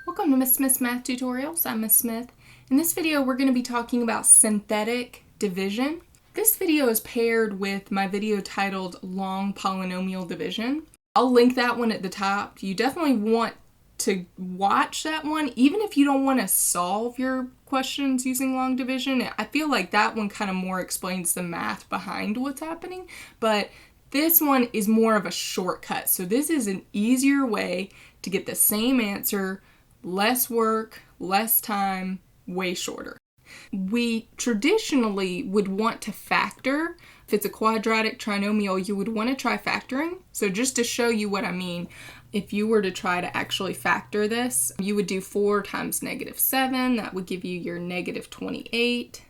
Welcome to Miss Smith's Math Tutorials. I'm Miss Smith. In this video, we're going to be talking about synthetic division. This video is paired with my video titled Long Polynomial Division. I'll link that one at the top. You definitely want to watch that one, even if you don't want to solve your questions using long division. I feel like that one kind of more explains the math behind what's happening, but this one is more of a shortcut. So this is an easier way to get the same answer, less work, less time, way shorter. We traditionally would want to factor. If it's a quadratic trinomial, you would want to try factoring. So just to show you what I mean, if you were to try to actually factor this, you would do 4 times -7. That would give you your -28.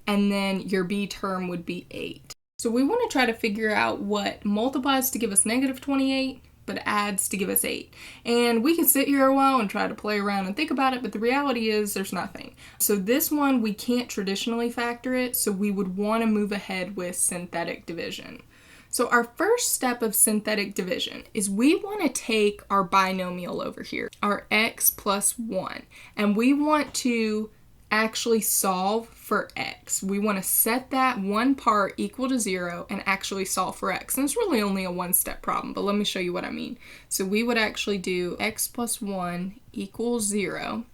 And then your b term would be 8. So we want to try to figure out what multiplies to give us -28, but adds to give us 8. And we can sit here a while and try to play around and think about it, but the reality is there's nothing. So this one, we can't traditionally factor it, so we would want to move ahead with synthetic division. So our first step of synthetic division is we want to take our binomial over here, our x plus 1, and we want to actually solve for x. We want to set that one part equal to 0 and actually solve for x. And it's really only a one-step problem, but let me show you what I mean. So we would actually do x plus 1 equals 0.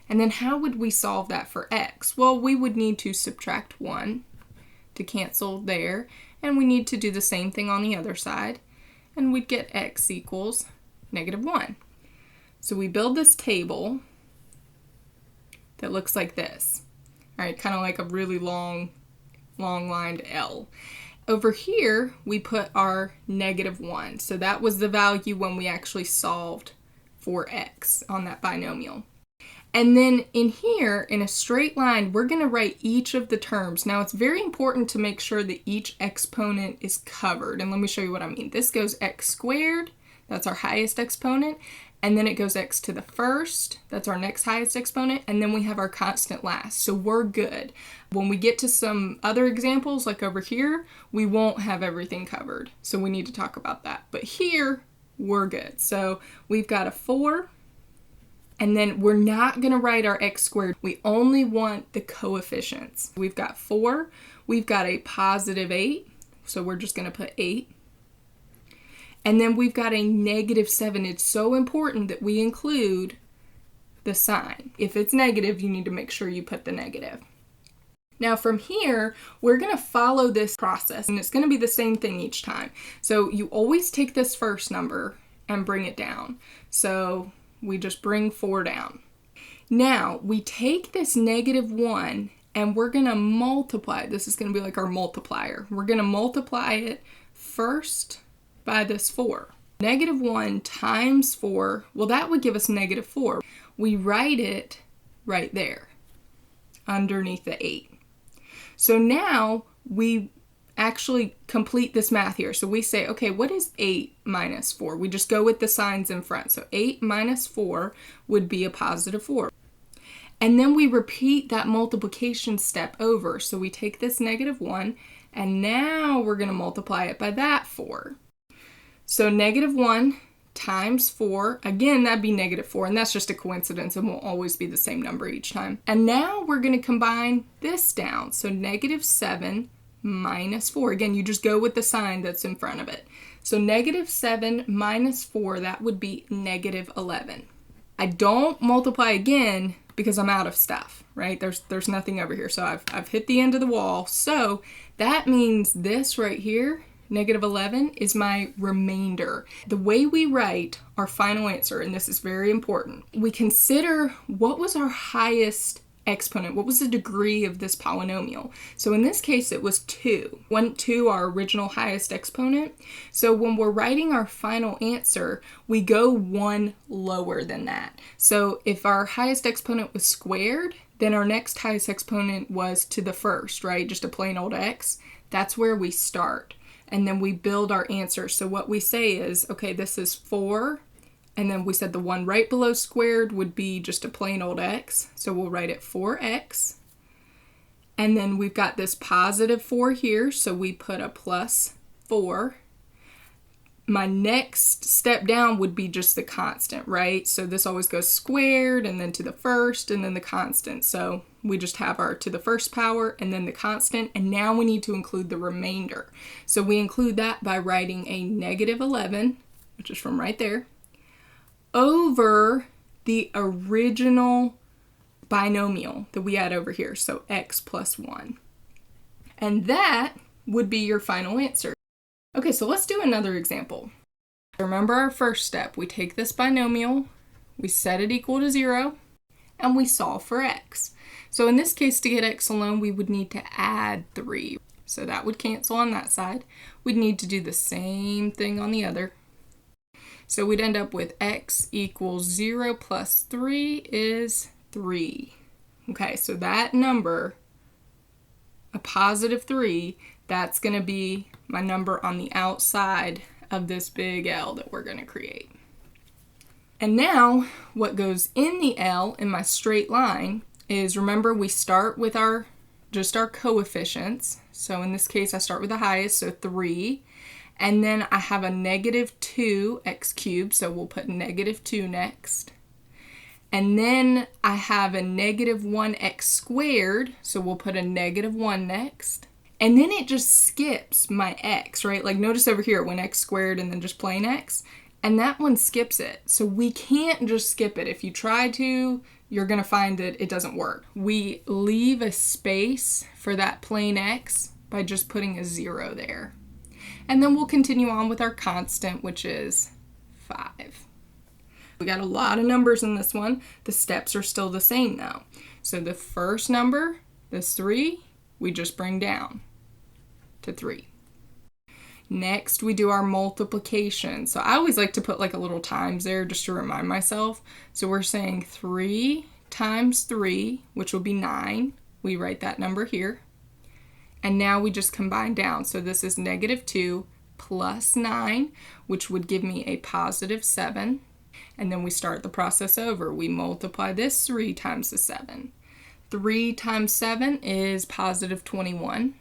And then how would we solve that for x? Well, we would need to subtract 1 to cancel there, and we need to do the same thing on the other side, and we'd get x equals -1. So we build this table that looks like this. All right, kind of like a really long lined L. Over here, we put our -1. So that was the value when we actually solved for x on that binomial. And then in here, in a straight line, we're going to write each of the terms. Now, it's very important to make sure that each exponent is covered. And let me show you what I mean. This goes x squared. That's our highest exponent. And then it goes x to the first, that's our next highest exponent, and then we have our constant last. So we're good. When we get to some other examples, like over here, we won't have everything covered. So we need to talk about that. But here, we're good. So we've got a 4, and then we're not going to write our x squared. We only want the coefficients. We've got 4, we've got a +8, so we're just going to put 8. And then we've got a -7. It's so important that we include the sign. If it's negative, you need to make sure you put the negative. Now from here, we're going to follow this process, and it's going to be the same thing each time. So you always take this first number and bring it down. So we just bring 4 down. Now we take this -1 and we're going to multiply. This is going to be like our multiplier. We're going to multiply it first by this 4. -1 times 4, well, that would give us -4. We write it right there underneath the 8. So now we actually complete this math here. So we say, okay, what is 8 minus 4? We just go with the signs in front. So 8 minus 4 would be a +4. And then we repeat that multiplication step over. So we take this -1, and now we're going to multiply it by that 4. So -1 times 4, again, that'd be -4, and that's just a coincidence and won't always be the same number each time. And now we're going to combine this down. So -7 minus 4. Again, you just go with the sign that's in front of it. So -7 minus 4, that would be -11. I don't multiply again because I'm out of stuff, right? There's nothing over here. So I've hit the end of the wall. So that means this right here, -11, is my remainder. The way we write our final answer, and this is very important, we consider what was our highest exponent, what was the degree of this polynomial. So in this case, it was 2. Went to our original highest exponent. So when we're writing our final answer, we go 1 lower than that. So if our highest exponent was squared, then our next highest exponent was to the first, right? Just a plain old x. That's where we start. And then we build our answer. So what we say is, okay, this is 4, and then we said the one right below squared would be just a plain old x. So we'll write it 4x. And then we've got this +4 here, so we put a +4. my next step down would be just the constant, right? So this always goes squared and then to the first and then the constant. So we just have our to the first power and then the constant, and now we need to include the remainder. So we include that by writing a negative 11, which is from right there, over the original binomial that we had over here, so x plus 1. And that would be your final answer. Okay, so let's do another example. Remember our first step. We take this binomial, we set it equal to 0, and we solve for x. So in this case, to get x alone, we would need to add 3. So that would cancel on that side. We'd need to do the same thing on the other. So we'd end up with x equals 0 plus 3 is 3. Okay, so that number, a positive 3, that's going to be my number on the outside of this big L that we're going to create. And now, what goes in the L in my straight line is, remember, we start with just our coefficients. So in this case, I start with the highest, so 3. And then I have a negative 2x cubed, so we'll put negative 2 next. And then I have a negative 1x squared, so we'll put a negative 1 next. And then it just skips my x, right? Like notice over here, it went x squared and then just plain x. And that one skips it. So we can't just skip it. If you try to, you're going to find that it doesn't work. We leave a space for that plain x by just putting a 0 there. And then we'll continue on with our constant, which is 5. We got a lot of numbers in this one. The steps are still the same though. So the first number, this 3, we just bring down to 3. Next, we do our multiplication. So I always like to put like a little times there just to remind myself. So we're saying 3 times 3, which will be 9. We write that number here. And now we just combine down. So this is negative 2 plus 9, which would give me a positive 7. And then we start the process over. We multiply this 3 times the 7. 3 times 7 is positive 21.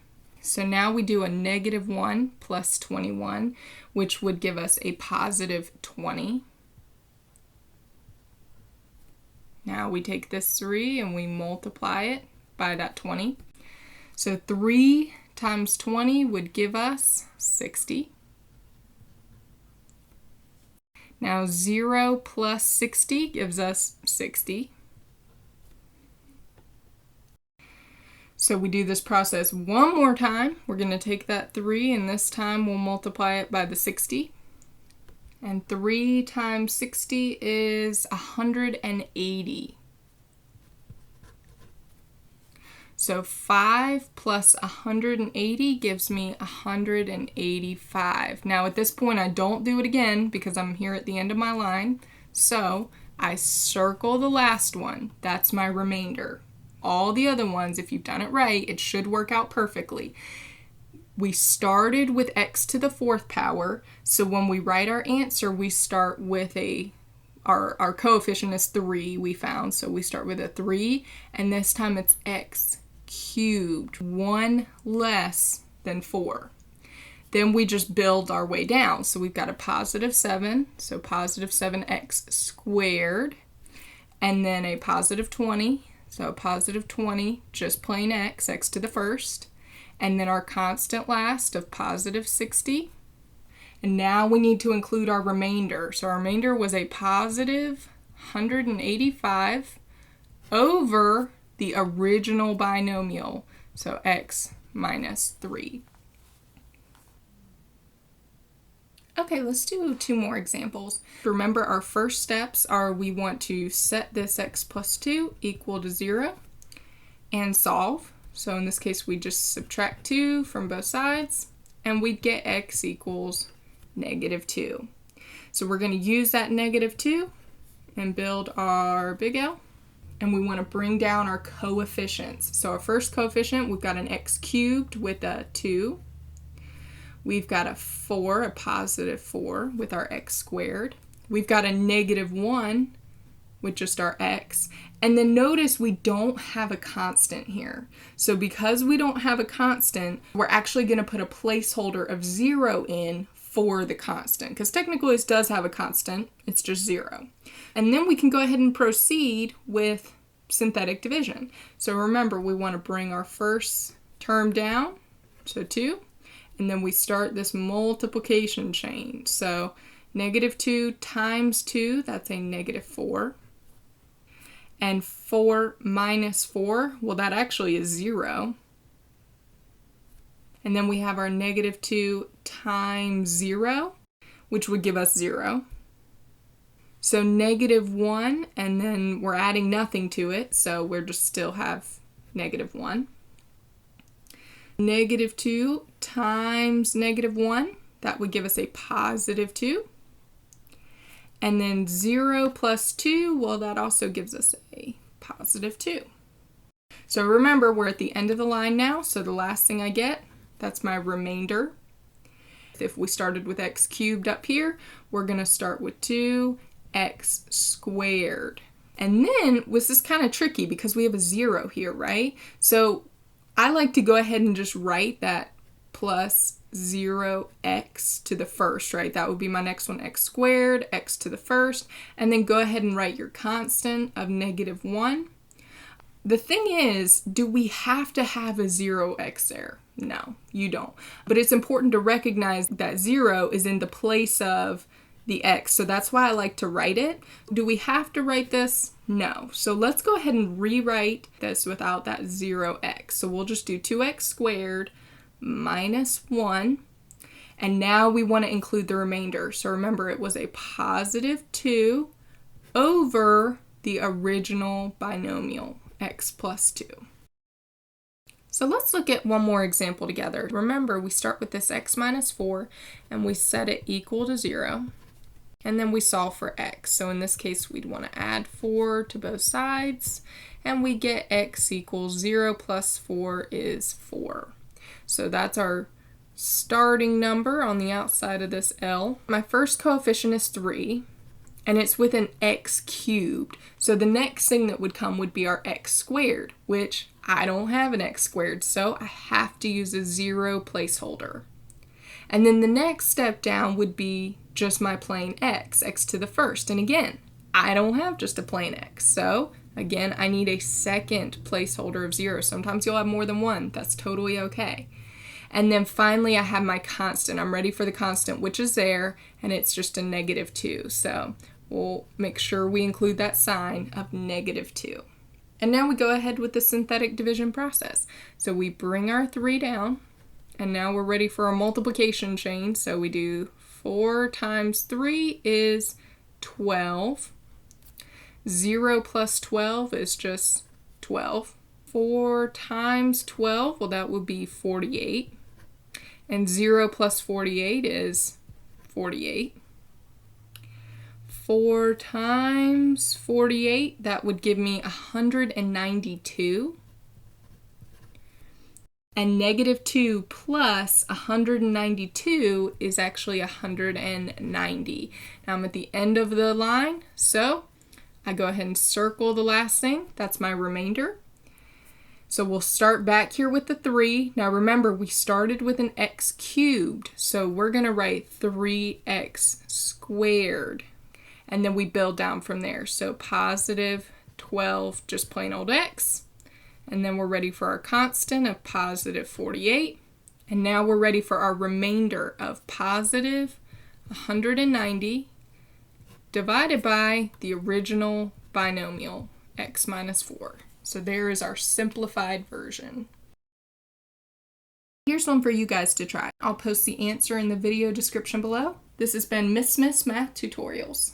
So now we do a negative 1 plus 21, which would give us a positive 20. Now we take this 3 and we multiply it by that 20. So 3 times 20 would give us 60. Now 0 plus 60 gives us 60. So we do this process one more time. We're going to take that 3 and this time we'll multiply it by the 60. And 3 times 60 is 180. So 5 plus 180 gives me 185. Now at this point I don't do it again because I'm here at the end of my line. So I circle the last one. That's my remainder. All the other ones, if you've done it right, it should work out perfectly. We started with x to the 4th power, so when we write our answer, we start with our coefficient is 3 we found, so we start with a 3, and this time it's x cubed, 1 less than 4. Then we just build our way down, so we've got a positive 7, so positive 7x squared, and then a positive 20, so positive 20, just plain x to the 1st, and then our constant last of positive 60. And now we need to include our remainder. So our remainder was a positive 185 over the original binomial, so x minus 3. Okay, let's do 2 more examples. Remember, our first steps are we want to set this x plus 2 equal to 0 and solve. So in this case, we just subtract 2 from both sides and we get x equals negative 2. So we're going to use that negative 2 and build our big L. And we want to bring down our coefficients. So our first coefficient, we've got an x cubed with a 2. We've got a 4, a positive 4 with our x squared. We've got a negative 1 with just our x. And then notice we don't have a constant here. So because we don't have a constant, we're actually going to put a placeholder of 0 in for the constant, because technically this does have a constant, it's just 0. And then we can go ahead and proceed with synthetic division. So remember, we want to bring our first term down, so 2, and then we start this multiplication chain. So -2 times 2, that's a -4. And 4 minus 4, well, that actually is 0. And then we have our -2 times 0, which would give us 0. So -1, and then we're adding nothing to it, so we're just still have -1. -2 times -1, that would give us a +2. And then 0 plus 2, well, that also gives us a +2. So remember, we're at the end of the line now, so the last thing I get, that's my remainder. If we started with x cubed up here, we're going to start with 2x squared. And then, this is kind of tricky because we have a 0 here, right? So I like to go ahead and just write that plus 0x to the first, right? That would be my next one, x squared, x to the first, and then go ahead and write your constant of -1. The thing is, do we have to have a 0x there? No, you don't. But it's important to recognize that 0 is in the place of the x, so that's why I like to write it. Do we have to write this? No. So let's go ahead and rewrite this without that 0x. So we'll just do 2x squared minus 1, and now we want to include the remainder. So remember, it was a +2 over the original binomial, x plus 2. So let's look at one more example together. Remember, we start with this x minus 4, and we set it equal to 0. And then we solve for x. So in this case, we'd want to add 4 to both sides, and we get x equals 0 plus 4 is 4. So that's our starting number on the outside of this L. My first coefficient is 3, and it's with an x cubed. So the next thing that would come would be our x squared, which I don't have an x squared, so I have to use a 0 placeholder. And then the next step down would be just my plain x to the first. And again, I don't have just a plain x, so again, I need a second placeholder of 0. Sometimes you'll have more than one. That's totally okay. And then finally, I have my constant. I'm ready for the constant, which is there, and it's just a -2. So we'll make sure we include that sign of -2. And now we go ahead with the synthetic division process. So we bring our 3 down, and now we're ready for our multiplication chain. So we do 4 times 3 is 12. 0 plus 12 is just 12. 4 times 12, well, that would be 48. And 0 plus 48 is 48. 4 times 48, that would give me 192. And -2 plus 192 is actually 190. Now I'm at the end of the line, so I go ahead and circle the last thing. That's my remainder. So we'll start back here with the 3. Now remember, we started with an x cubed, so we're going to write 3x squared. And then we build down from there. So +12, just plain old x. And then we're ready for our constant of +48. And now we're ready for our remainder of +190 divided by the original binomial, x minus 4. So there is our simplified version. Here's one for you guys to try. I'll post the answer in the video description below. This has been Miss Smith's Math Tutorials.